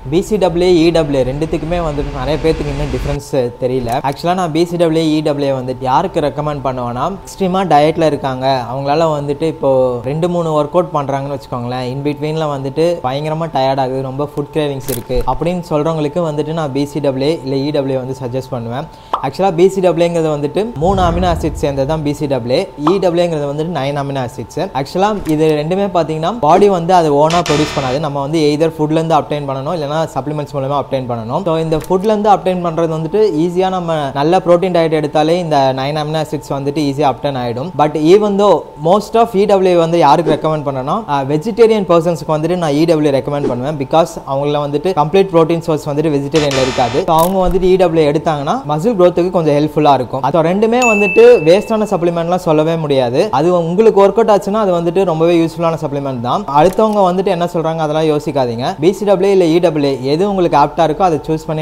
BCAA EAA ரெண்டுத்துக்குமே வந்துட்டு நிறைய பேருக்கு இன்னும் டிஃபரன்ஸ் தெரியல. ஆக்சுவலாக நான் BCAA EAA வந்துட்டு யாருக்கு ரெக்கமெண்ட் பண்ணுவேன்னா, எக்ஸ்ட்ரீமாக டயட்டில் இருக்காங்க, அவங்களால வந்துட்டு இப்போ 2-3 ஒர்க் அவுட் பண்ணுறாங்கன்னு வச்சுக்கோங்களேன், இன்பிட்வீனில் வந்துட்டு பயங்கரமாக டயர்ட் ஆகுது, ரொம்ப ஃபுட் கிரேவிங்ஸ் இருக்குது அப்படின்னு சொல்கிறவங்களுக்கு வந்துட்டு நான் BCAA இல்லை EAA வந்து சஜஸ்ட் பண்ணுவேன். ஆக்சுவலாக BCAAங்கிறது வந்துட்டு 3 அமினோ ஆசிட்ஸ் சேர்ந்தது தான் BCAA. EAங்கிறது வந்துட்டு 9 அமினோ ஆசிட்ஸ். ஆக்சுவலாக இது ரெண்டுமே பார்த்தீங்கன்னா பாடி வந்து அது ஓனாக ப்ரொடியூஸ் பண்ணாது, நம்ம வந்து எய்தர் ஃபுட்லேருந்து அப்டைன் பண்ணணும் இல்லைனா சப்ளிமெண்ட்ஸ் மூலமா அப்டைன் பண்ணணும். ஸோ இந்த ஃபுட்லேருந்து அப்டைன் பண்ணுறது வந்துட்டு ஈஸியாக நம்ம நல்ல ப்ரோட்டீன் டயட் எடுத்தாலே இந்த 9 அமினோ ஆசிட்ஸ் வந்துட்டு ஈஸியாக அப்டைன் ஆகிடும். But even though most of EAA வந்து யாருக்கு ரெக்கமெண்ட் பண்ணனா, வெஜிடேரியன் பர்சன்ஸ்க்கு வந்துட்டு நான் EAA ரெக்கமெண்ட் பண்ணுவேன். பிகாஸ் அவங்கள வந்துட்டு கம்ப்ளீட் ப்ரோட்டீன் சோர்ஸ் வந்துட்டு வெஜிடேரியனில் இருக்காது. ஸோ அவங்க வந்துட்டு EAA எடுத்தாங்கன்னா மசில் க்ரோத்துக்கு கொஞ்சம் ஹெல்ப்ஃபுல்லாக இருக்கும். அது ரெண்டுமே வந்துட்டு வேஸ்டான சப்ளிமெண்ட்லாம் சொல்லவே முடியாது. அது உங்களுக்கு ஒர்க் அவுட் ஆச்சுன்னா அது வந்துட்டு ரொம்பவே யூஸ்ஃபுல்லான சப்ளிமெண்ட் தான். அடுத்தவங்க வந்துட்டு என்ன சொல்கிறாங்க அதெல்லாம் யோசிக்காதீங்க. BCAA இல்லை EAA எது உங்களுக்கு ஆப்டாக இருக்கோ அதை சூஸ் பண்ணி